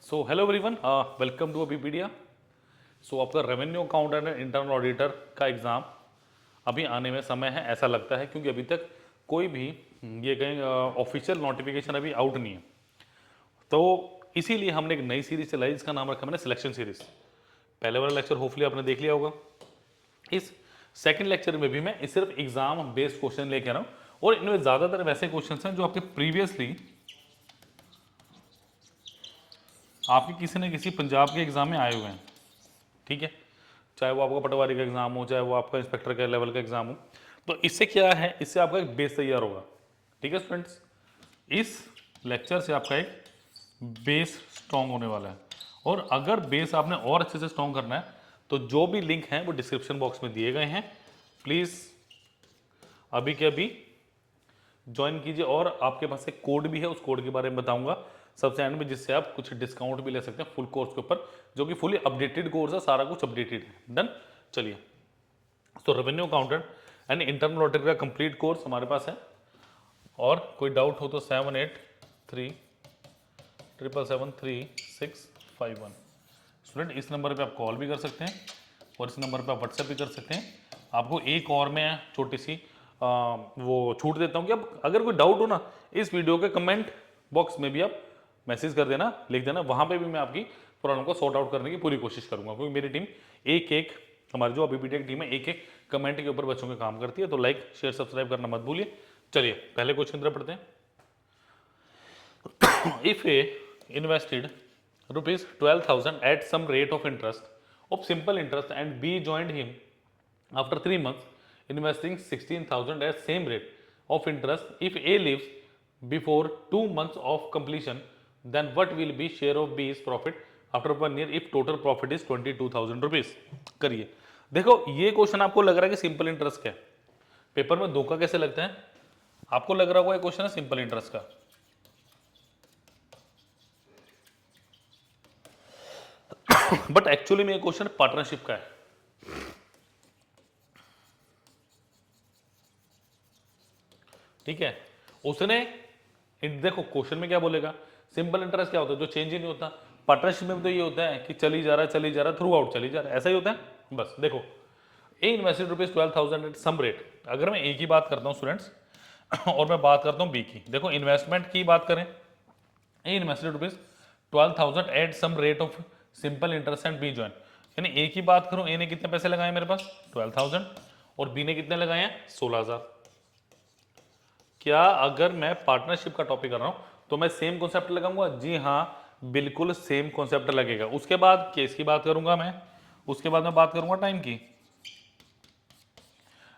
So hello everyone, welcome to अबीपीडिया। So आपका revenue accountant and internal auditor का exam अभी आने में समय है, ऐसा लगता है, क्योंकि अभी तक कोई भी ये कहीं ऑफिशियल नोटिफिकेशन अभी आउट नहीं है। तो इसीलिए हमने एक नई सीरीज चलाई जिसका नाम रखा मैंने सिलेक्शन सीरीज। पहले वाला लेक्चर होपफुली आपने देख लिया होगा। इस सेकंड लेक्चर में भी मैं सिर्फ एग्जाम बेस्ड क्वेश्चन लेके आ रहा हूँ और इनमें ज़्यादातर वैसे क्वेश्चन हैं जो आपके प्रीवियसली आपके किसी न किसी पंजाब के एग्जाम में आए हुए हैं। ठीक है, चाहे वो आपका पटवारी का एग्जाम हो, चाहे वो आपका इंस्पेक्टर के लेवल का एग्जाम हो। तो इससे क्या है, इससे आपका एक बेस तैयार होगा। ठीक है स्टूडेंट्स, इस लेक्चर से आपका एक बेस स्ट्रॉन्ग होने वाला है। और अगर बेस आपने और अच्छे से स्ट्रॉन्ग करना है तो जो भी लिंक हैं वो डिस्क्रिप्शन बॉक्स में दिए गए हैं, प्लीज़ अभी के अभी ज्वाइन कीजिए। और आपके पास एक कोड भी है, उस कोड के बारे में बताऊंगा सबसे एंड में, जिससे आप कुछ डिस्काउंट भी ले सकते हैं फुल कोर्स के ऊपर, जो कि फुली अपडेटेड कोर्स है, सारा कुछ अपडेटेड है। डन, चलिए। तो revenue accountant and internal auditor का कंप्लीट कोर्स हमारे पास है। और कोई डाउट हो तो 7837773651 स्टूडेंट, इस नंबर पे आप कॉल भी कर सकते हैं और इस नंबर पे आप व्हाट्सएप भी कर सकते हैं। आपको एक और मैं छोटी सी वो छूट देता हूँ कि अब अगर कोई डाउट हो ना, इस वीडियो के कमेंट बॉक्स में भी आप मैसेज कर देना, लिख देना, वहाँ पे भी मैं आपकी प्रॉब्लम को सॉर्ट आउट करने की पूरी कोशिश करूँगा। क्योंकि मेरी टीम एक एक, हमारी जो अबीपीडिया की टीम है, एक एक कमेंट के ऊपर बच्चों के काम करती है। तो लाइक शेयर सब्सक्राइब करना मत भूलिए। चलिए पहले क्वेश्चन की तरफ पढ़ते हैं। If A invested rupees 12,000 at some rate of interest of simple interest and B joined him after 3 months investing 16,000 at same rate of interest, if A leaves before 2 months of completion, then what will be share of B's profit after 1 year if total profit is 22,000 rupees? करिए। देखो ये question आपको लग रहा है कि simple interest का है, पेपर में धोखा कैसे लगता है, आपको लग रहा होगा ये क्वेश्चन है सिंपल इंटरेस्ट का, बट एक्चुअली में ये क्वेश्चन पार्टनरशिप का है। ठीक है, उसने देखो क्वेश्चन में क्या बोलेगा, सिंपल इंटरेस्ट क्या होता है, जो चेंज ही नहीं होता। पार्टनरशिप में तो ये होता है कि चली जा रहा है थ्रू आउट चली जा रहा है, ऐसा ही होता है। बस देखो, A invested rupees 12,000 at some rate. अगर मैं ए की बात करता हूँ स्टूडेंट्स और मैं बात करता हूँ बी की, देखो इन्वेस्टमेंट की बात करें, A invested rupees 12,000 at some rate of simple interest and B join. यानी ए की बात करूं, ए ने कितने पैसे लगाए मेरे पास 12,000 और बी ने कितने लगाए हैं 16,000। क्या अगर मैं पार्टनरशिप का टॉपिक कर रहा हूं तो मैं सेम कॉन्सेप्ट लगाऊंगा? जी हाँ, बिल्कुल सेम कॉन्सेप्ट लगेगा। उसके बाद केस की बात करूंगा मैं, उसके बाद मैं बात करूंगा टाइम की।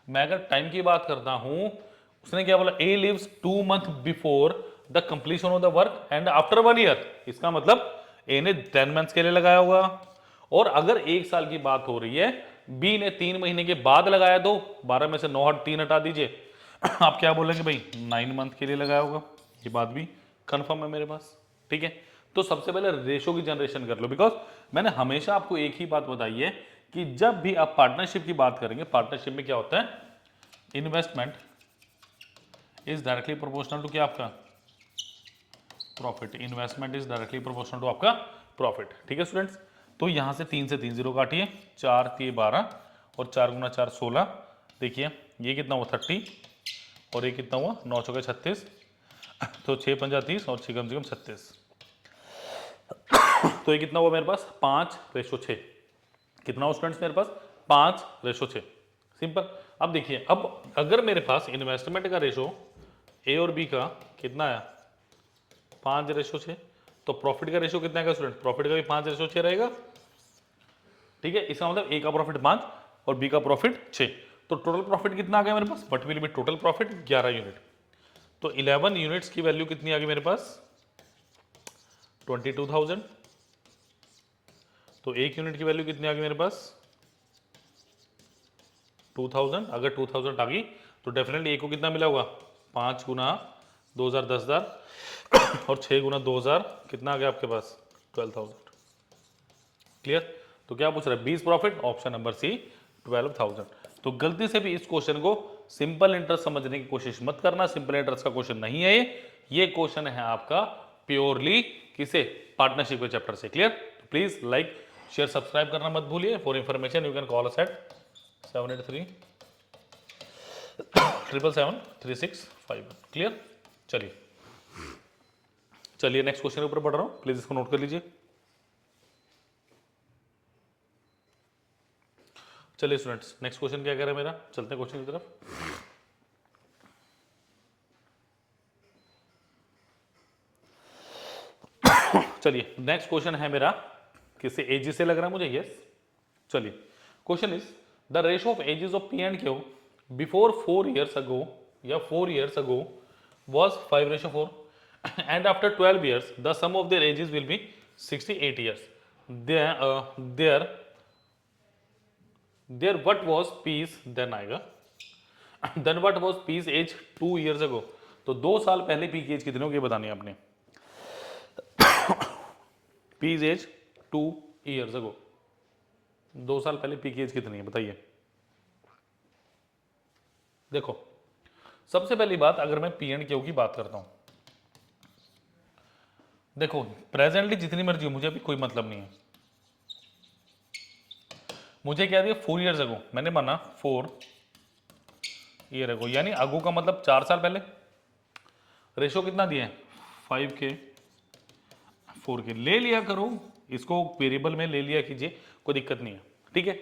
मैं अगर टाइम की बात करता हूं, उसने क्या बोला, A leaves 2 month before the completion of the work and after 1 year. इसका मतलब ए ने 10 मंथ्स के लिए लगाया होगा। और अगर 1 साल की बात हो रही है, बी ने 3 महीने के बाद लगाया, तो 12 में से 9 3 हटा दीजिए, आप क्या बोलेंगे भाई 9 मंथ के लिए लगाया होगा। ये बात भी कंफर्म है मेरे पास। ठीक है, तो सबसे पहले रेशो की जनरेशन कर लो, बिकॉज मैंने हमेशा आपको एक ही बात बताई है कि जब भी आप पार्टनरशिप की बात करेंगे, पार्टनरशिप में क्या होता है, investment is directly proportional to क्या, आपका profit. Investment is directly proportional to आपका प्रॉफिट। ठीक है स्टूडेंट्स, तो यहां से 3 से 3 जीरो काटिए, 4 3 12 और 4 गुना 4 16। देखिए ये कितना हुआ 30 और ये कितना हुआ 9 चौके 36, तो 6 पंजा 30 और 6 कम से कम 36। तो ये कितना हुआ मेरे पास 5:6। कितना हुआ स्टूडेंट्स मेरे पास 5:6। सिंपल। अब देखिए, अब अगर मेरे पास इन्वेस्टमेंट का रेशो ए और बी का कितना आया 5:6, तो प्रॉफिट का रेशो कितना आएगा स्टूडेंट, प्रॉफिट का भी 5:6 रहेगा। ठीक है, इसका मतलब ए का प्रॉफिट 5 और बी का प्रॉफिट 6, तो टोटल प्रॉफिट कितना आ गया मेरे पास, what will be total profit 11 unit. तो 11 यूनिट्स की वैल्यू कितनी आ गई मेरे पास 22,000। तो 1 यूनिट की वैल्यू कितनी आ गई मेरे पास 2,000। अगर 2,000 आ गई तो डेफिनेटली ए को कितना मिला होगा 5 गुना 2,000 10,000 और 6 गुना 2,000 कितना आ गया आपके पास 12,000। क्लियर। तो क्या पूछ रहा है 20 प्रॉफिट, ऑप्शन नंबर सी 12,000। तो गलती से भी इस क्वेश्चन को सिंपल इंटरेस्ट समझने की कोशिश मत करना, सिंपल इंटरेस्ट का क्वेश्चन नहीं है ये क्वेश्चन है आपका प्योरली किसे, पार्टनरशिप के चैप्टर से। Clear? Please like share subscribe करना मत भूलिए। For information you can call us at 783-777-3651। Clear? चलिए चलिए नेक्स्ट क्वेश्चन के ऊपर बढ़ रहा हूं, प्लीज इसको नोट कर लीजिए। चलिए स्टूडेंट्स, नेक्स्ट क्वेश्चन क्या कह रहा है मेरा, चलते हैं क्वेश्चन की तरफ। चलिए नेक्स्ट क्वेश्चन है मेरा, किससे, एजी से लग रहा है मुझे, यस। चलिए question is the ratio of ages of P and Q before 4 years ago या 4 years ago was 5:4 and after 12 years the sum of their ages will be 68 years. There what was P's then आएगा then what was P's age 2 years ago। तो 2 साल पहले P की as कितनी होगी बतानी है आपने। P's एज 2 years ago, 2 साल पहले पी की एज कितनी है बताइए। देखो सबसे पहली बात, अगर मैं पी एंड क्यू की बात करता हूं, देखो प्रेजेंटली जितनी मर्जी हो, मुझे अभी कोई मतलब नहीं है। मुझे क्या दिया, 4 years अगो, मैंने माना 4 year अगो, यानी अगो का मतलब 4 साल पहले। रेशो कितना दिया है, 5 के 4 के, ले लिया करो इसको, वेरिएबल में ले लिया कीजिए, कोई दिक्कत नहीं है, ठीक है।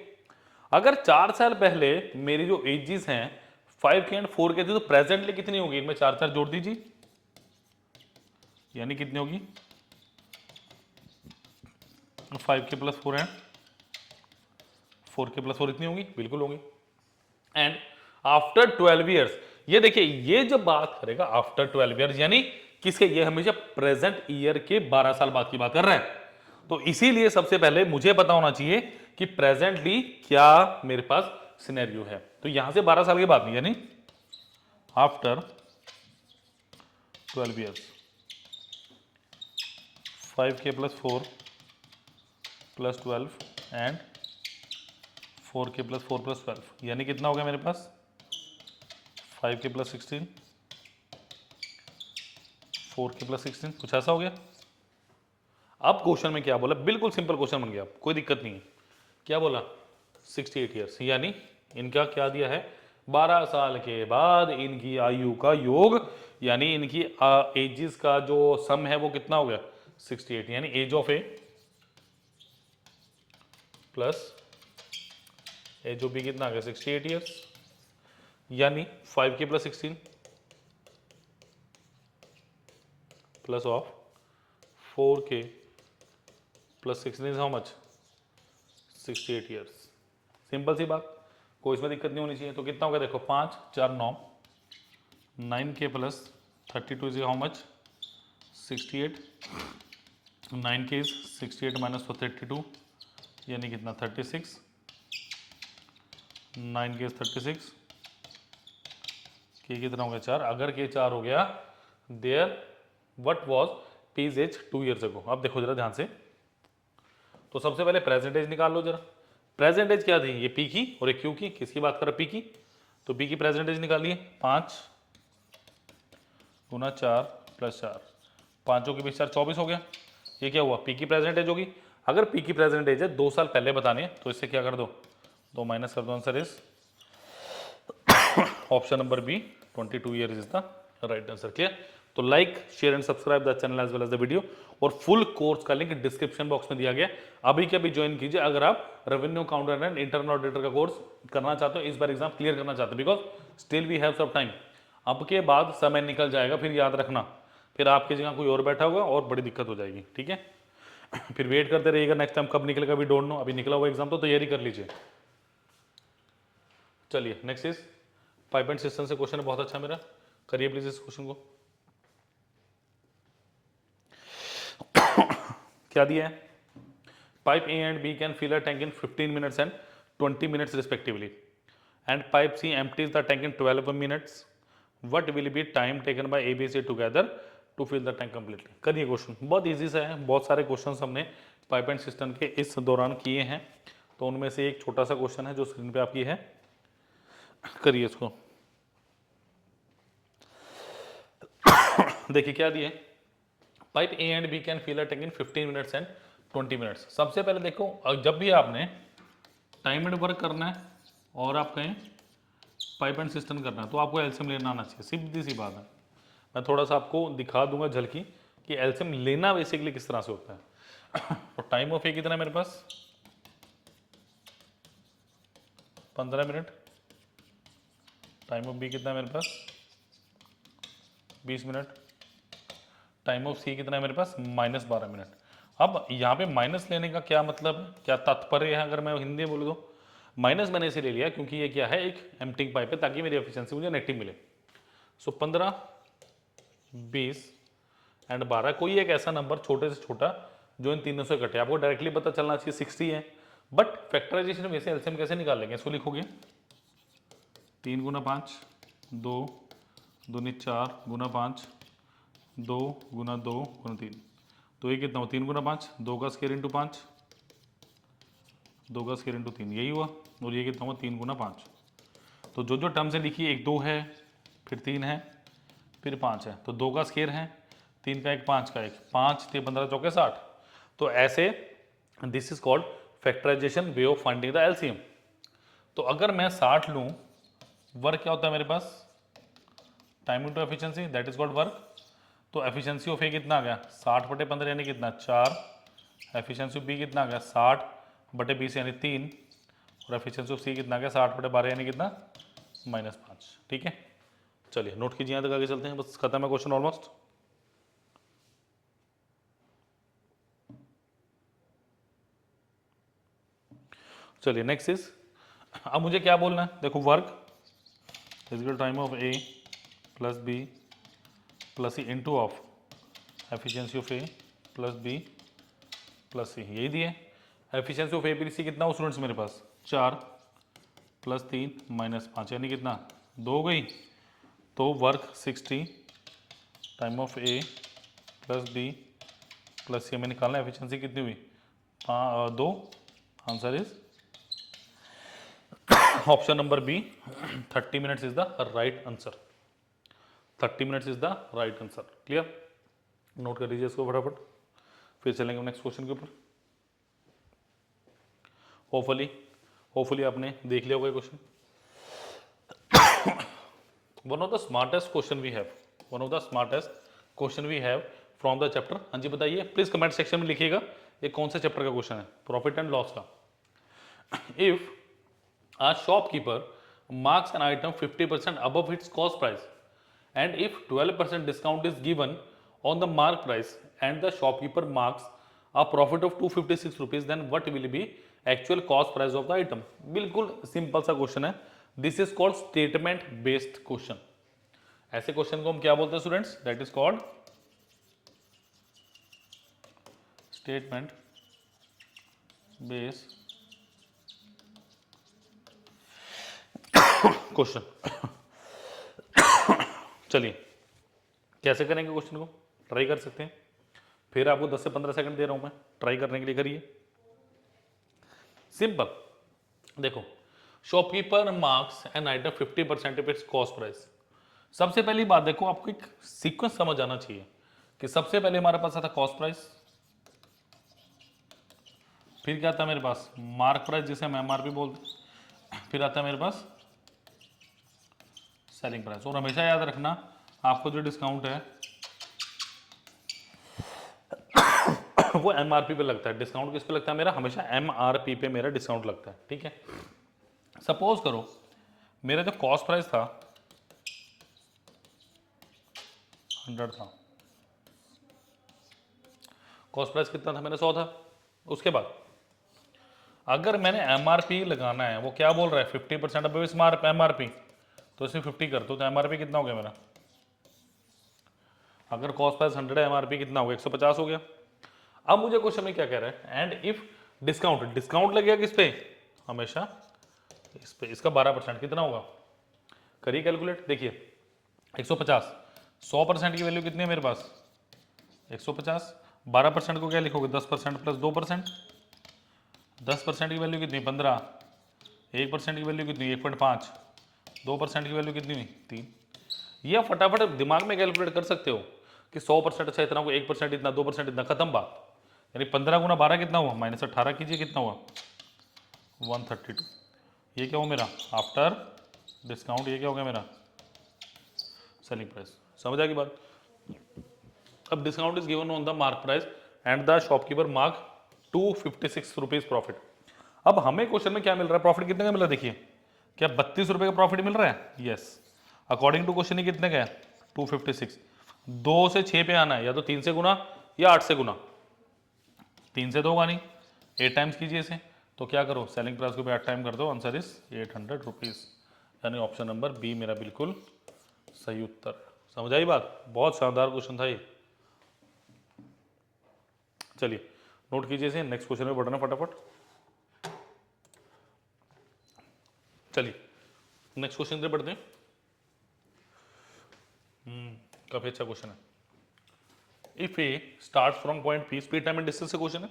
अगर 4 साल पहले मेरी जो एजेस हैं 5 के एंड 4 के थे, तो प्रेजेंटली कितनी होगी, इनमें 4 जोड़ दीजिए, यानी कितनी होगी, 5 के प्लस 4 एंड 4 के प्लस 4 इतनी होगी, बिल्कुल होगी। एंड आफ्टर 12 ईयर्स, ये देखिए ये जब बात करेगा आफ्टर 12 ईयर्स, यानी किसके, ये हमेशा प्रेजेंट ईयर के 12 साल बाद की बात कर रहा है। तो इसीलिए सबसे पहले मुझे पता होना चाहिए कि प्रेजेंटली क्या मेरे पास सिनेरियो है। तो यहां से 12 साल की बात नहीं, यानी आफ्टर 12 ईयर्स 5 के प्लस 4 प्लस 12 एंड 4 के प्लस 4 प्लस 12, यानी कितना हो गया मेरे पास, 5 के प्लस 16 4 के प्लस 16, कुछ ऐसा हो गया। अब क्वेश्चन में क्या बोला, बिल्कुल सिंपल क्वेश्चन बन गया, कोई दिक्कत नहीं है। क्या बोला, 68 ईयर्स, यानी इनका क्या दिया है, 12 साल के बाद इनकी आयु का योग, यानी इनकी एजेस का जो सम है वो कितना हो गया, 68, यानी age of A plus age of B कितना आ गया, 68 ईयर्स, यानी 5 के प्लस 16 प्लस ऑफ 4 के plus 16 is how much, 68 years. Simple सी बात, कोई इसमें दिक्कत नहीं होनी चाहिए। तो कितना हो गया, देखो 5 4 9, 9 के प्लस 32 इज हाउ मच, 68, 9 के इज 68 माइनस 32, यानी कितना 36, 9 के 36, के कितना हो गया 4, अगर के 4 हो गया, there what was P's age 2 years ago. अब देखो जरा ध्यान से, तो सबसे पहले प्रेजेंट एज निकाल लो जरा। प्रेजेंट एज क्या थी, ये पी की और एक क्यू की, किसकी बात कर रहा, पी की। तो पी की प्रेजेंट एज निकालिए, 5 गुना 4 प्लस 4, 5 के बीच 4 24 हो गया। ये क्या हुआ, पी की प्रेजेंट एज होगी। अगर पी की प्रेजेंट एज है 2 साल पहले बतानी है, तो इससे क्या कर दो, 2 माइनस कर दो, answer is option number B, 22 years is the right answer. Clear? तो like share and subscribe the channel as well as the video, और फुल कोर्स का लिंक डिस्क्रिप्शन बॉक्स में दिया गया, अभी के अभी ज्वाइन कीजिए अगर आप revenue accountant and internal auditor का कोर्स करना चाहते हो, इस बार एग्जाम क्लियर करना चाहते हो, because still we have some time. अब के बाद समय निकल जाएगा, फिर याद रखना, फिर आपकी जगह कोई और बैठा होगा और बड़ी दिक्कत हो जाएगी, ठीक है। फिर वेट करते रहिएगा, नेक्स्ट टाइम कब निकलेगा अभी डोंट नो, अभी निकला हुआ एग्जाम तो तैयारी कर लीजिए। चलिए next is pipe and system से क्वेश्चन है, बहुत अच्छा मेरा, करिए प्लीज इस क्वेश्चन को। क्या दिया है, pipe A and B can fill a tank in 15 minutes and 20 minutes respectively, and pipe C empties the tank in 12 minutes। What will be time taken by A B C together to fill the tank completely. करिए question, बहुत easy सा है, बहुत सारे question हमने pipe and system के इस दौरान किए हैं, तो उनमें से एक छोटा सा क्वेश्चन है जो स्क्रीन पे आपकी है, करिए इसको। देखिए क्या दिए, pipe A and B can fill a tank in 15 minutes and 20 minutes. सबसे पहले देखो, जब भी आपने टाइम एंड वर्क करना है और आप कहें पाइप एंड सिस्टम करना है तो आपको एलसीएम लेना आना चाहिए, सीधी सी बात है। मैं थोड़ा सा आपको दिखा दूंगा झलकी कि एलसीएम लेना बेसिकली किस तरह से होता है। तो टाइम ऑफ ए कितना है मेरे पास, 15 मिनट। टाइम ऑफ बी कितना है मेरे पास, 20 मिनट। टाइम ऑफ सी कितना है मेरे पास, -12 मिनट। अब यहाँ पे माइनस लेने का क्या मतलब है, क्या तात्पर्य है, अगर मैं हिंदी में बोलूँ तो माइनस मैंने इसे ले लिया क्योंकि ये क्या है, एक एम्प्टिंग पाइप है, ताकि मेरी एफिशिएंसी मुझे नेगेटिव मिले। सो 15, 20 एंड 12, कोई एक ऐसा नंबर छोटे से छोटा जो इन तीनों से कटे। आपको डायरेक्टली पता चलना चाहिए 60 है, बट फैक्टराइजेशन में से एलसीएम कैसे निकाल लेंगे, इसको लिखोगे 3 गुना 5, 2 दूनी 4 गुना 5, 2 गुना 2 गुना 3, तो ये कितना हो, 3 गुना 5, 2 का स्क्वायर इंटू 5, 2 का स्क्वायर इंटू 3, यही हुआ। और ये कितना हुआ, 3 गुना 5। तो जो जो टर्म्स है लिखिए, 1 2 है, फिर 3 है, फिर 5 है। तो 2 का स्क्वायर है, 3 का 1, 5 का 1, 5 3 15 चौके 60। तो ऐसे this is called factorisation way of finding the LCM. तो अगर मैं 60 लूँ, वर्क क्या होता है मेरे पास, time into efficiency, that is called work. तो एफिशिएंसी ऑफ ए कितना आ गया, 60/15 यानी कितना, 4। एफिशिएंसी ऑफ बी कितना आ गया, 60/20 यानी 3। और एफिशिएंसी ऑफ सी कितना आ गया, 60/12 यानी कितना, -5। ठीक है, चलिए नोट कीजिए, यहाँ तक आगे चलते हैं, बस खत्म है क्वेश्चन ऑलमोस्ट। चलिए नेक्स्ट इज, अब मुझे क्या बोलना है, देखो work physical time of A plus B plus C into of efficiency of A plus B plus C, यही दिए। Efficiency of A B C कितना हो स्टूडेंट्स मेरे पास, 4 + 3 -5 यानी कितना, 2 हो गई। तो work 60, time of A plus B plus C हमें निकालना है, एफिशिएंसी कितनी हुई, 2। Answer is option number B, 30 minutes is the right answer. 30 minutes is the right answer. Clear, note कर लीजिए इसको फटाफट, फिर चलेंगे नेक्स्ट क्वेश्चन के ऊपर। होपफुली आपने देख लिया होगा question. One of the smartest question we have from the chapter. हाँ जी बताइए, प्लीज कमेंट सेक्शन में लिखिएगा ये कौन से चैप्टर का क्वेश्चन है, प्रॉफिट एंड लॉस का। If a shopkeeper marks an item 50% above its cost price and if 12% discount is given on the mark price and the shopkeeper marks a profit of 256 rupees, then what will be actual cost price of the item। बिल्कुल simple सा question है, this is called statement based question. ऐसे question को हम क्या बोलते हैं students, that is called statement based question. चलिए कैसे करेंगे क्वेश्चन को, ट्राई कर सकते हैं, फिर आपको 10 से 15 सेकंड दे रहा हूं मैं, ट्राई करने के लिए करिए। सिंपल, देखो shopkeeper marks an item 50% of its cost price. सबसे पहली बात देखो, आपको एक सीक्वेंस समझ आना चाहिए कि सबसे पहले हमारे पास आता कॉस्ट प्राइस, फिर क्या आता है मेरे पास मार्क प्राइस जिसे हम एमआरपी बोलते हैं, फिर आता है मेरे पास सेलिंग प्राइस। और हमेशा याद रखना आपको जो डिस्काउंट है वो एमआरपी पे लगता है। डिस्काउंट किस पे लगता है मेरा, हमेशा एमआरपी पे मेरा डिस्काउंट लगता है। ठीक है, सपोज करो मेरा जो कॉस्ट प्राइस था 100 था, कॉस्ट प्राइस कितना था मेरा, 100 था। उसके बाद अगर मैंने एमआरपी लगाना है, वो क्या बोल रहा है 50% अब इस एमआरपी, तो इसमें 50 कर दो, तो एमआरपी कितना हो गया मेरा, अगर कॉस्ट प्राइस 100 है एमआरपी कितना हो गया 150 हो गया। अब मुझे क्वेश्चन में क्या कह रहा है, एंड इफ डिस्काउंट लगेगा किस पे, हमेशा इस पे, इसका 12% कितना होगा, करिए कैलकुलेट। देखिए 150, 100% की वैल्यू कितनी है मेरे पास 150, 12% को क्या लिखोगे 10% प्लस 2%, 10% की वैल्यू कितनी 15, 1% की वैल्यू कितनी 1.5, 2% की वैल्यू कितनी हुई 3। यह फटाफट दिमाग में कैलकुलेट कर सकते हो कि 100% अच्छा इतना हुआ, 1% इतना, 2% इतना, खत्म बात। यानी 15 गुना 12 कितना हुआ, -18 कीजिए कितना हुआ, 132। ये क्या हुआ मेरा आफ्टर डिस्काउंट, ये क्या हो गया मेरा सेलिंग प्राइस। समझ आ गई बात। अब discount is given on the mark price and the shopkeeper mark 256 rupees profit. अब हमें क्वेश्चन में क्या मिल रहा है, प्रॉफिट कितने का मिल रहा है, देखिए क्या 32 रुपए का प्रॉफिट मिल रहा है, यस। अकॉर्डिंग टू क्वेश्चन ये कितने का है, 256। 2 से 6 पे आना है, या तो 3 से गुना या 8 से गुना। 3 से तो होगा नहीं, 8 टाइम्स कीजिए इसे, तो क्या करो सेलिंग प्राइस को भी 8 टाइम कर दो, आंसर इज 800 रुपीज। यानी ऑप्शन नंबर बी मेरा बिल्कुल सही उत्तर। समझ आई बात, बहुत शानदार क्वेश्चन था ये। चलिए नोट कीजिए इसे, नेक्स्ट क्वेश्चन में बढ़ना फटाफट। चलिए नेक्स्ट क्वेश्चन से बढ़ते हैं। काफी अच्छा क्वेश्चन है। If A start from point P, speed time and distance से क्वेश्चन है।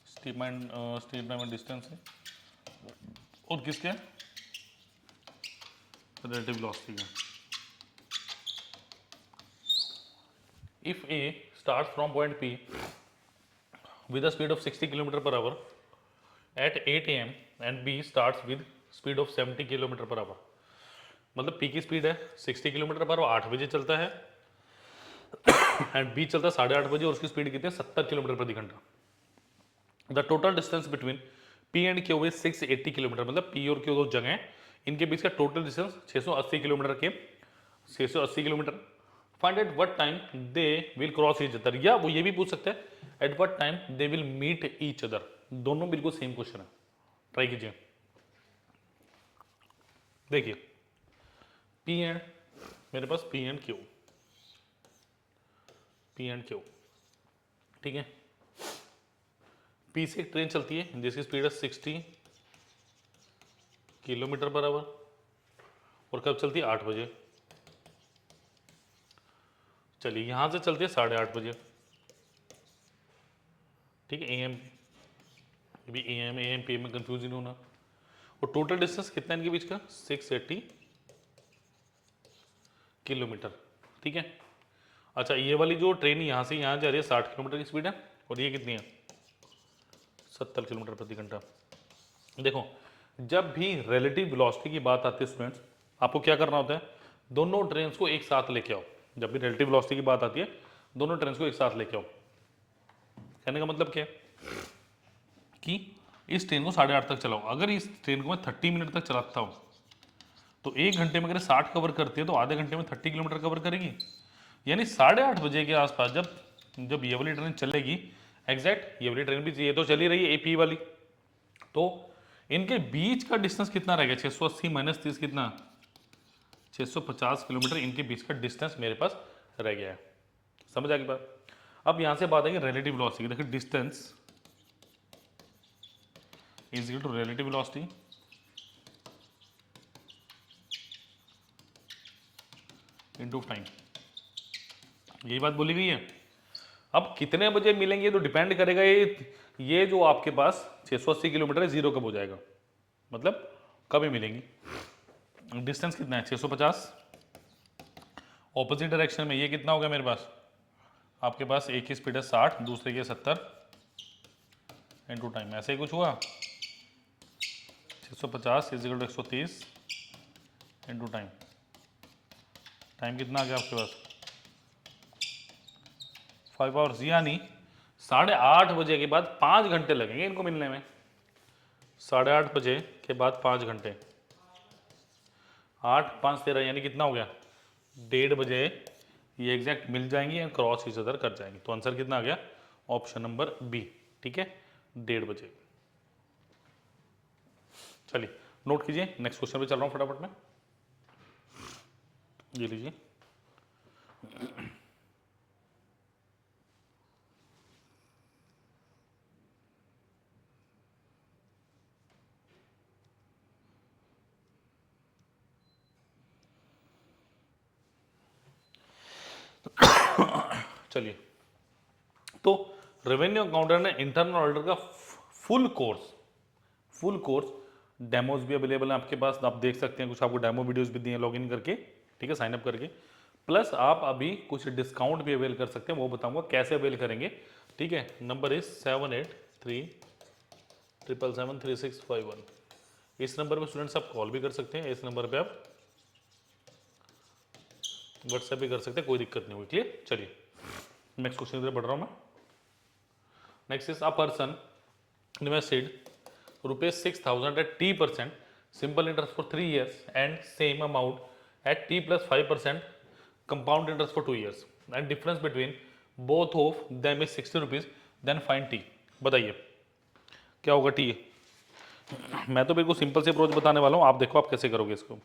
स्पीड टाइम एंड डिस्टेंस है, और किसके रिलेटिव वेलोसिटी का। If A starts from point P with a speed of 60 km per hour at 8 am and B starts with speed of 70 km per hour, मतलब P की speed है 60 kilometre पर, वो 8 बजे चलता है एंड B चलता है 8:30 बजे, और उसकी स्पीड कितनी है 70 किलोमीटर प्रति घंटा। The total distance between P and Q is 680 kilometre, मतलब P और Q दो जगह हैं, इनके बीच का टोटल डिस्टेंस 680 किलोमीटर के 680 kilometre. Find at what time they will cross each other, या वो ये भी पूछ सकते हैं at what time they will meet each other. दोनों बिल्कुल सेम क्वेश्चन है, ट्राई कीजिए। देखिए पी एंड, मेरे पास P and Q, P and Q, ठीक है। पी से एक ट्रेन चलती है जिसकी स्पीड है 60 किलोमीटर पर आवर, और कब चलती है 8 बजे। चलिए यहां से चलती है 8:30 बजे, ठीक है, एएम, भी एएम एएम पीएम में कंफ्यूज नहीं होना। और टोटल डिस्टेंस कितना है इनके बीच का, 680 किलोमीटर, ठीक है। अच्छा ये वाली जो ट्रेन यहाँ से यहाँ जा रही है 60 किलोमीटर की स्पीड है, और ये कितनी है 70 किलोमीटर प्रति घंटा। देखो जब भी रिलेटिव वेलोसिटी की बात आती है स्टूडेंट्स, आपको क्या करना होता है, दोनों ट्रेन को एक साथ लेके आओ। जब भी रिलेटिव वेलोसिटी की बात आती है, दोनों ट्रेन को एक साथ लेके आओ। कहने का मतलब क्या है कि इस ट्रेन को 8:30 तक चलाओ। अगर इस ट्रेन को मैं 30 मिनट तक चलाता हूँ, तो 1 घंटे में अगर 60 कवर करती है तो आधे घंटे में 30 किलोमीटर कवर करेगी। यानी 8:30 बजे के आसपास जब ये वाली ट्रेन चलेगी, एग्जैक्ट ये वाली ट्रेन भी ये तो चली रही है एपी वाली, तो इनके बीच का डिस्टेंस कितना रहेगा, 680 माइनस 30 कितना, 650 किलोमीटर इनके बीच का डिस्टेंस मेरे पास रह गया है। समझ आ गई बात। अब यहां से बात आएगी रिलेटिव वेलोसिटी। देखिए distance is equal to relative velocity into time, यही बात बोली गई है। अब कितने बजे मिलेंगे तो डिपेंड करेगा ये जो आपके पास 680 किलोमीटर है, जीरो कब हो जाएगा, मतलब कब मिलेंगी। डिस्टेंस कितना है 650, ऑपोजिट डायरेक्शन में ये कितना हो गया मेरे पास, आपके पास एक की स्पीड है 60, दूसरे की 70 इनटू टाइम, ऐसे ही कुछ हुआ। 650 is equal to 130 into time, time कितना आ गया आपके पास 5 आवर्स, यानी 8:30 बजे के बाद 5 घंटे लगेंगे इनको मिलने में। 8:30 बजे के बाद 5 घंटे, 8 5 13, यानी कितना हो गया 1:30 बजे ये एग्जैक्ट मिल जाएंगी या क्रॉस इच अदर कर जाएंगी। तो आंसर कितना आ गया, ऑप्शन नंबर बी, ठीक है 1:30 बजे। चलिए नोट कीजिए, नेक्स्ट क्वेश्चन पे चल रहा हूँ फटाफट में, ये लीजिए। चलिए तो रेवेन्यू अकाउंटेंट ने इंटरनल ऑडिटर का फुल कोर्स डेमोज भी अवेलेबल हैं आपके पास, आप देख सकते हैं, कुछ आपको डेमो वीडियोस भी दिए हैं लॉगिन करके, ठीक है, साइन अप करके। प्लस आप अभी कुछ डिस्काउंट भी अवेल कर सकते हैं, वो बताऊंगा कैसे अवेल करेंगे, ठीक है। Number is 7837773651। इस नंबर पर स्टूडेंट्स आप कॉल भी कर सकते हैं, इस नंबर पे आप व्हाट्सएप भी कर सकते हैं, कोई दिक्कत नहीं हुई। क्लियर? चलिए नेक्स्ट क्वेश्चन की तरफ बढ़ रहा हूँ मैं। Next is a person invested rupees 6,000 at T% simple interest for 3 years and same amount at T plus 5% compound interest for 2 years and difference between both of them is 60 rupees, then find T। बताइए क्या होगा T? मैं तो बिल्कुल simple सी approach बताने वाला हूँ, आप देखो आप कैसे करोगे इसको।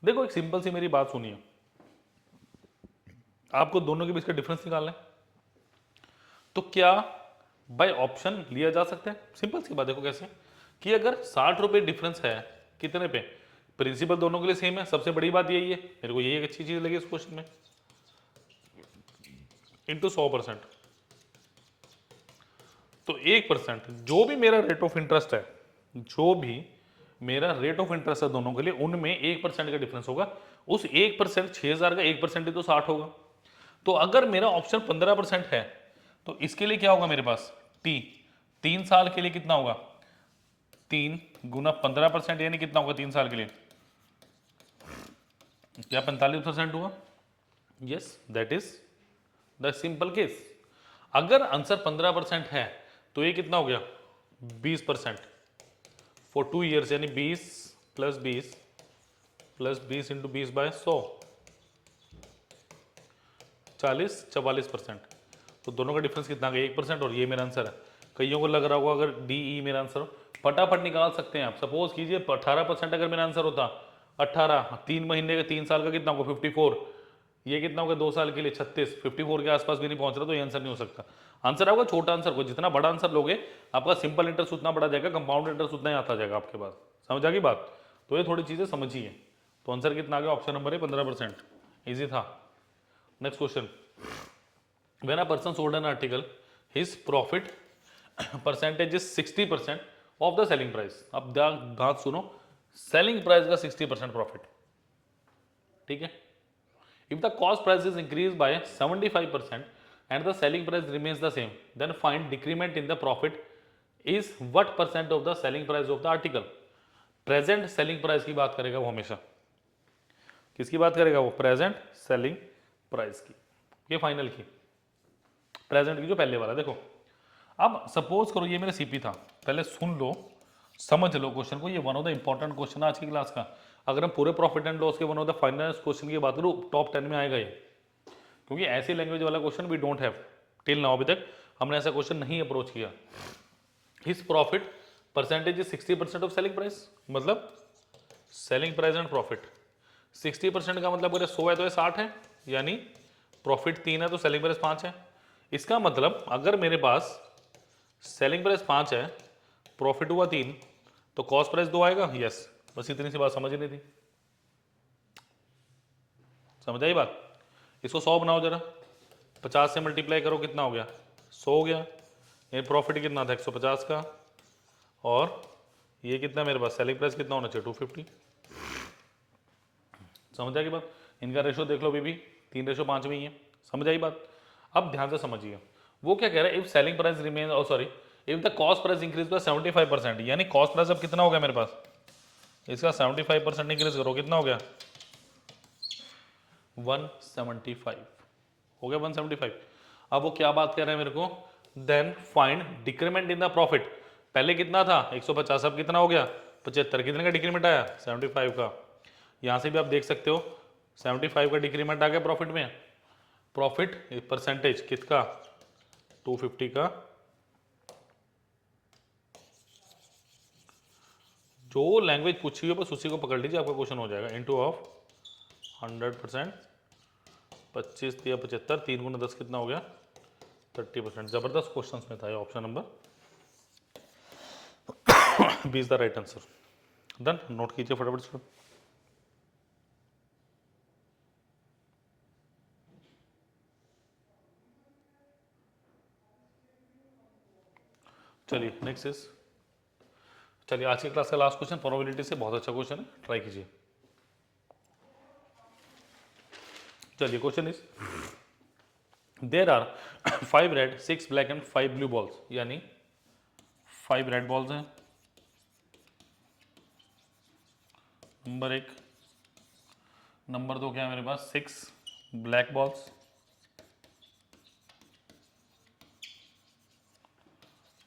देखो एक सिंपल सी मेरी बात सुनिए, आपको दोनों के बीच का डिफरेंस निकालना है, तो क्या बाय ऑप्शन लिया जा सकता है? सिंपल सी बात देखो कैसे, कि अगर 60 रुपए डिफरेंस है, कितने पे? प्रिंसिपल दोनों के लिए सेम है, सबसे बड़ी बात यही है, मेरे को यही एक अच्छी चीज लगी इस क्वेश्चन में, इंटू 100%। तो 1% जो भी मेरा रेट ऑफ इंटरेस्ट है, जो भी मेरा रेट ऑफ इंटरेस्ट है दोनों के लिए, उनमें 1% का डिफरेंस होगा। उस 1%, 6,000 का 1% ही तो 60 होगा। तो अगर मेरा ऑप्शन 15% है, तो इसके लिए क्या होगा मेरे पास? टी 3 साल के लिए कितना होगा? 3 गुना 15% यानी कितना होगा 3 साल के लिए? क्या 45% हुआ? Yes, that is the simple case. अगर आंसर 15% है तो ये कितना हो गया? 20% फॉर 2 ईयर्स, यानी 20 प्लस 20 प्लस 20 इंटू 20 बाय 100, 44%। तो दोनों का डिफरेंस कितना गया? 1%। और ये मेरा आंसर है। कईयों को लग रहा होगा अगर डी ई मेरा आंसर हो, फटाफट निकाल सकते हैं आप। सपोज कीजिए 18% अगर मेरा आंसर होता, 18 3 महीने का 3 साल का कितना होगा? 54। ये कितना होगा 2 साल के लिए? 36। 54 के आसपास भी नहीं पहुंच रहा, तो ये आंसर नहीं हो सकता। आंसर होगा छोटा आंसर को, जितना बड़ा आंसर लोगे आपका सिंपल इंटरेस्ट उतना बड़ा जाएगा, कंपाउंड इंटरेस्ट उतना ही आता जाएगा आपके पास। समझ आ गई बात? तो ये थोड़ी चीजें समझिए। तो आंसर कितना आ गया? ऑप्शन नंबर है 15%। ईजी था। Next question, when a person sold an article, his profit percentage is 60% of the selling price। अब बात सुनो, सेलिंग प्राइस का 60% प्रॉफिट, ठीक है। If the cost price is increase by 75% and the selling price remains the same, then find decrement in the profit is what percent of the selling price of the article. Present selling price की बात करेगा वो हमेशा। किसकी बात करेगा वो? Present selling price की। ये फाइनल की, प्रेजेंट की जो पहले वाला। देखो अब सपोज करो ये मेरा सीपी था, पहले सुन लो, समझ लो क्वेश्चन को, ये one of the important question आज की क्लास का। अगर हम पूरे प्रॉफिट एंड लॉस के one of the finance question की बात करूँ, टॉप 10 में आएगा ये, क्योंकि ऐसी लैंग्वेज वाला question we don't have till now. अभी तक हमने ऐसा क्वेश्चन नहीं अप्रोच किया। His profit percentage is 60% of selling price, मतलब सेलिंग प्राइस एंड प्रॉफिट 60% का मतलब अगर 100 है तो ये 60 है, यानी प्रॉफिट 3 है तो सेलिंग प्राइस 5 है। इसका मतलब अगर मेरे पास सेलिंग प्राइस 5 है, प्रॉफिट हुआ 3, तो कॉस्ट प्राइस 2 आएगा। यस, बस इतनी सी बात समझनी थी। समझ आई बात? इसको 100 बनाओ जरा, 50 से मल्टीप्लाई करो, कितना हो गया? 100 हो गया। ये प्रॉफिट कितना था? 150 का। और ये कितना मेरे पास? सेलिंग प्राइस कितना होना चाहिए? 250। समझ आई बात? इनका रेशो देख लो बीबी, 3:5 में ही है। समझ आई बात? अब ध्यान से समझिए, वो क्या कह रहा है? If selling price remain, o sorry, if the cost price increase by 75%, यानी कॉस्ट प्राइस अब कितना हो गया मेरे पास? इसका 75% इंक्रीज करो, कितना हो गया? 175 हो गया, 175। अब वो क्या बात कर रहे हैं मेरे को? Then find decrement in the profit. पहले कितना था? 150, अब कितना हो गया? 75। कितने का डिक्रीमेंट आया? 75 का। यहां से भी आप देख सकते हो 75 का डिक्रीमेंट आ गया प्रॉफिट में। प्रॉफिट परसेंटेज किसका? 250 का। जो लैंग्वेज पूछी हो बस उसी को पकड़ लीजिए, आपका क्वेश्चन हो जाएगा। इंटू ऑफ 100%, 25 या 75, 3 गुना 10 कितना हो गया? 30%। जबरदस्त क्वेश्चन में था ये option number 20 the right answer. Done, note कीजिए फटाफट इसको। चलिए नेक्स्ट इज चलिए आज की क्लास का लास्ट क्वेश्चन प्रोबेबिलिटी से, बहुत अच्छा क्वेश्चन है, ट्राई कीजिए। चलिए question is there are 5 red 6 black and 5 blue balls, यानी 5 रेड बॉल्स हैं, नंबर 1। नंबर 2 क्या है मेरे पास, 6 ब्लैक बॉल्स,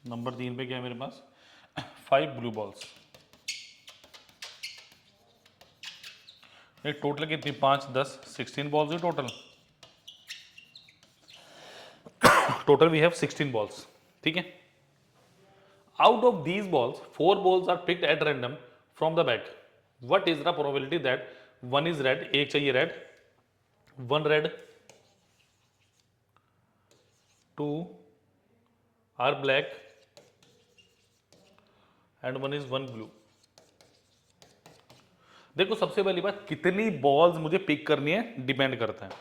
नंबर 3 पे क्या है मेरे पास, 5 ब्लू बॉल्स। ये टोटल कितनी, 5 10 16 बॉल्स है total. Total we have 16 balls, ठीक है। Out of these balls 4 balls are picked at random from the bag. What is the probability that one is red, एक चाहिए red, one red, 2 are black and one is one blue. देखो सबसे पहली बात, कितनी balls मुझे pick करनी है डिपेंड करता है।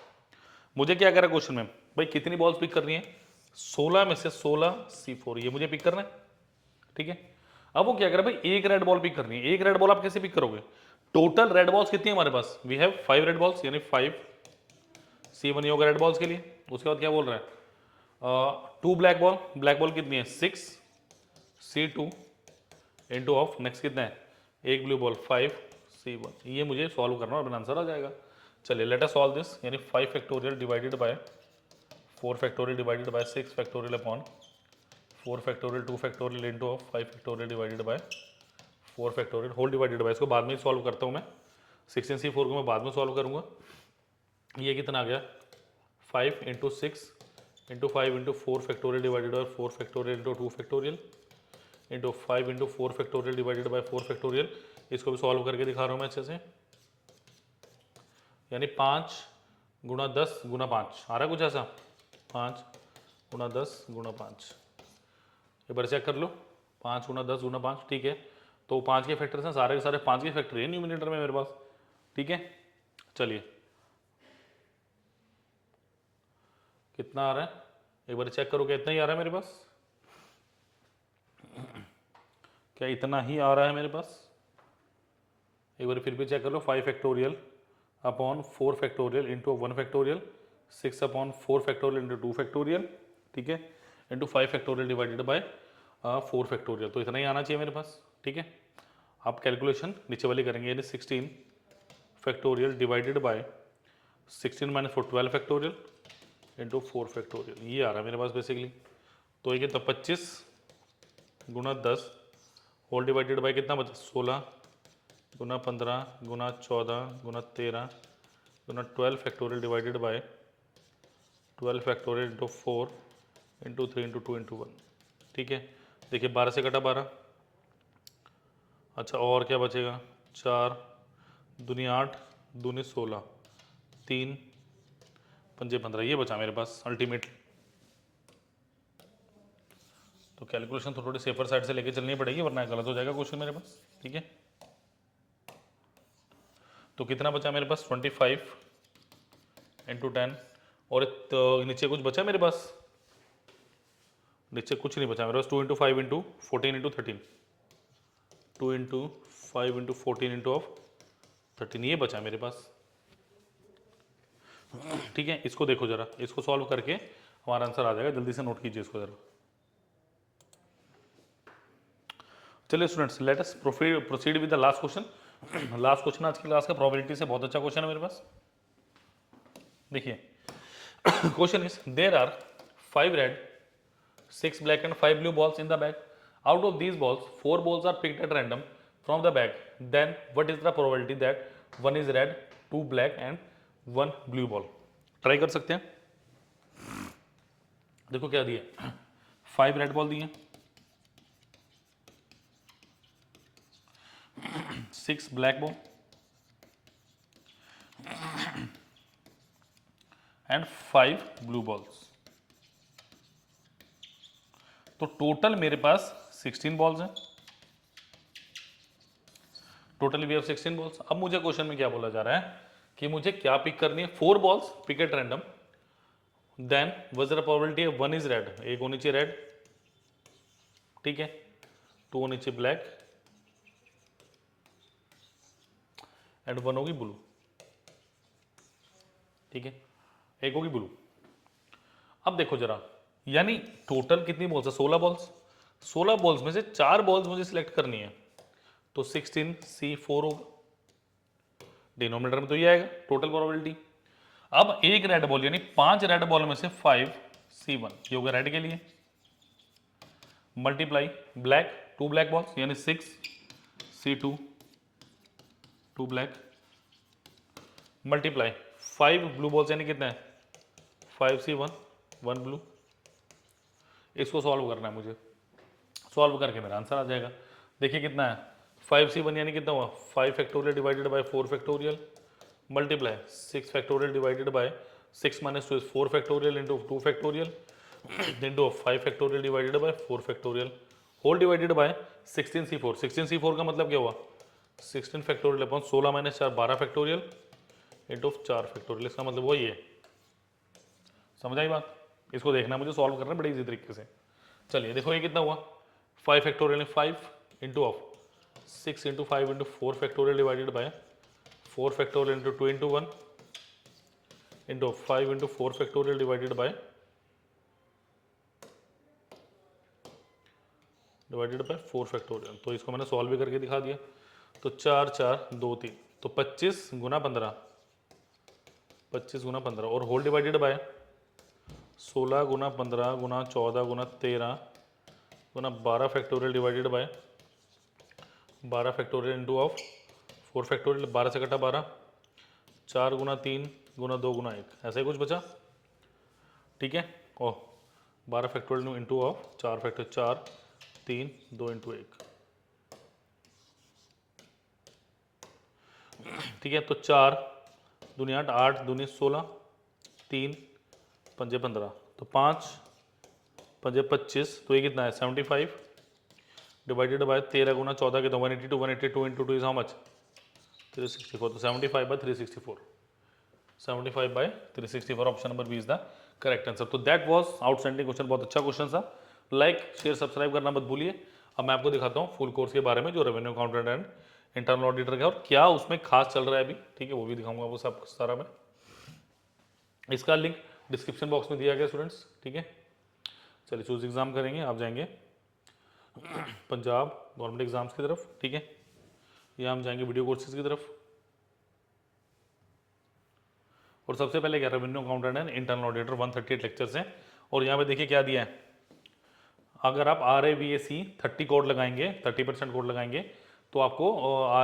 मुझे क्या करा क्वेश्चन में, भाई कितनी बॉल्स पिक करनी है, 16 में से 16 C4 ये मुझे पिक करना है, ठीक है। अब वो क्या करा भाई, एक रेड बॉल पिक करनी है। एक रेड बॉल आप कैसे पिक करोगे, टोटल रेड बॉल्स कितनी है हमारे पास, वी हैव 5 रेड बॉल्स, यानी 5 C1 ये होगा रेड बॉल्स के लिए। उसके बाद क्या बोल रहा है, 2 ब्लैक बॉल, ब्लैक बॉल कितनी है 6 C2 इंटू ऑफ नेक्स्ट कितना है, एक ब्लू बॉल 5 C1। ये मुझे सॉल्व करना और आंसर आ जाएगा। चलिए लेट अस सॉल्व दिस, यानी 5 factorial divided by 4 factorial divided by 6 factorial upon 4 factorial 2 factorial into of 5 factorial divided by 4 factorial whole divided by, इसको बाद में सॉल्व करता हूँ मैं, 16 C4 को मैं बाद में सॉल्व करूँगा। ये कितना आ गया, 5 into 6 into 5 into 4 factorial divided by 4 factorial into 2 factorial into 5 into 4 factorial divided by 4 factorial. इसको भी सॉल्व करके दिखा रहा हूँ मैं अच्छे से, यानी 5 गुणा 10 गुणा 5 आ रहा है कुछ ऐसा, 5 गुणा 10 गुणा 5। एक बार चेक कर लो, 5 गुणा 10 गुणा 5, ठीक है। तो 5 के फैक्टर्स हैं, सारे के सारे 5 के फैक्टर है न्यूमिनेटर में मेरे पास, ठीक है। चलिए कितना आ रहा है, एक बार चेक करो, क्या इतना ही आ रहा है मेरे पास, क्या इतना ही आ रहा है मेरे पास। एक बार फिर भी चेक कर लो, 5 factorial upon 4 factorial into 1 factorial, 6 upon 4 factorial into 2 factorial, ठीक है, into 5 factorial divided by 4 factorial. तो इतना ही आना चाहिए मेरे पास, ठीक है। आप कैलकुलेशन नीचे वाली करेंगे, यानी 16 factorial divided by 16 minus 4 12 factorial into 4 factorial, ये आ रहा है मेरे पास बेसिकली। तो ये कितना, 25 गुणा 10 होल डिवाइडेड बाय कितना बचा, 16 गुना 15 गुना 14 गुना 13 गुना 12 factorial divided by 12 factorial into 4 into 3 into 2 into 1, ठीक है। देखिए 12 से कटा 12, अच्छा और क्या बचेगा, 4 दूनी 8 दूनी 16 3 पंजे 15, ये बचा मेरे पास अल्टीमेट। तो कैलकुलेशन तो थोड़ी सेफर साइड से लेके चलनी पड़ेगी, वरना गलत हो जाएगा क्वेश्चन मेरे पास, ठीक है। तो कितना बचा मेरे पास, 25 इंटू 10, और तो नीचे कुछ बचा मेरे पास, नीचे कुछ नहीं बचा मेरे पास, 2 into 5 into 14 into 13, 2 into 5 into 14 into of 13, ये बचा मेरे पास, ठीक है। इसको देखो जरा, इसको सॉल्व करके हमारा आंसर आ जाएगा, जल्दी से नोट कीजिए इसको जरा। चलिए students, let us proceed with the last question. Last question आज की क्लास का, प्रोबेबिलिटी से बहुत अच्छा क्वेश्चन है मेरे पास। देखिए question is there are 5 red 6 black and 5 blue balls in the bag. Out of these balls 4 balls are picked at random from the bag. Then what is the probability that one is red, 2 black and 1 blue ball? Try कर सकते हैं। देखो क्या दिया, 5 red ball दिए, 6 black ball and 5 blue balls. तो total मेरे पास 16 balls हैं, टोटली वी हैव 16 बॉल्स। अब मुझे क्वेश्चन में क्या बोला जा रहा है कि मुझे क्या पिक करनी है, 4 balls pick at random, then what is the probability है, 1 इज रेड, एक होनी चाहिए रेड, ठीक है, 2 होनी चाहिए ब्लैक एंड 1 होगी ब्लू, ठीक है, एक होगी ब्लू। अब देखो जरा, यानी टोटल कितनी बॉल्स है, 16 बॉल्स। 16 बॉल्स में से 4 बॉल्स मुझे सिलेक्ट करनी है, तो 16C4 होगा, डिनोमिनेटर में तो ये आएगा टोटल प्रोबेबिलिटी। अब एक रेड बॉल, यानी 5 रेड बॉल में से 5C1, ये होगा रेड के लिए, मल्टीप्लाई ब्लैक, 2 ब्लैक बॉल्स यानी 6C2, 2 black, multiply 5 blue balls यानी कितना है 5C1, 1 ब्लू। इसको सॉल्व करना है मुझे, सॉल्व करके मेरा आंसर आ जाएगा। देखिए कितना है 5C1 यानी कितना हुआ 5 factorial divided by 4 factorial, multiply 6 factorial divided by 6 minus 2 is 4 factorial into 2 factorial into 5 factorial divided by 4 factorial whole divided by 16C4। 16C4 का मतलब क्या हुआ 16 factorial upon 16 minus 4 12 factorial into 4 factorial, इसका मतलब वही है। समझ आई बात? इसको देखना मुझे सॉल्व करना बड़े इजी तरीके से। चलिए देखो ये कितना हुआ 5 factorial 5 into of 6 into 5 into 4 factorial divided by 4 factorial into 2 into 1 into 5 into 4 factorial divided by 4 factorial. तो इसको मैंने सॉल्व भी करके दिखा दिया। तो 4 4 2 3, तो 25 गुना 15, 25 गुना 15 और होल डिवाइडेड बाय 16 गुना 15 गुना 14 गुना 13 गुना 12 factorial divided by 12 factorial into of 4 factorial, 12 से कटा 12, 4 गुना 3 गुना 2 गुना 1, ऐसा ही कुछ बचा, ठीक है। ओह 12 factorial into of 4 factorial 4 3 2 into 1, ठीक है। तो 4 दूनी 8 8 दूनी 16 3 पंजे 15, तो 5 पंजे 25, तो ये कितना है 75 डिवाइडेड बाय 13 गुना 14 के 182 182 इंटू 2 इज हाउ मच 364, तो 75 by 364, 75 by 364, option number B is the correct answer. तो दैट वाज आउटस्टैंडिंग क्वेश्चन, बहुत अच्छा क्वेश्चन था। लाइक शेयर सब्सक्राइब करना मत भूलिए। अब मैं आपको दिखाता हूँ फुल कोर्स के बारे में जो revenue accountant and internal auditor का, और क्या उसमें खास चल रहा है अभी, ठीक है, वो भी दिखाऊंगा वो सब सारा मैं। इसका लिंक डिस्क्रिप्शन बॉक्स में दिया गया स्टूडेंट्स, ठीक है। चलिए चूज एग्जाम करेंगे, आप जाएंगे पंजाब गवर्नमेंट एग्जाम्स की तरफ, ठीक है, या हम जाएंगे वीडियो कोर्सेज की तरफ। और सबसे पहले क्या revenue accountant and internal auditor 138 lectures हैं। और यहाँ पे देखिए क्या दिया है, अगर आप RAVAC 30 कोड लगाएंगे 30% कोड लगाएंगे तो आपको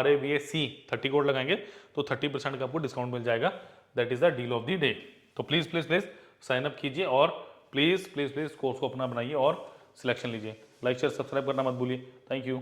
RAVAC 30 कोड लगाएंगे तो 30% का आपको डिस्काउंट मिल जाएगा। That is the deal of the day. तो please please please sign up कीजिए और प्लीज प्लीज प्लीज कोर्स को अपना बनाइए और सिलेक्शन लीजिए। लाइक शेयर सब्सक्राइब करना मत भूलिए। Thank you.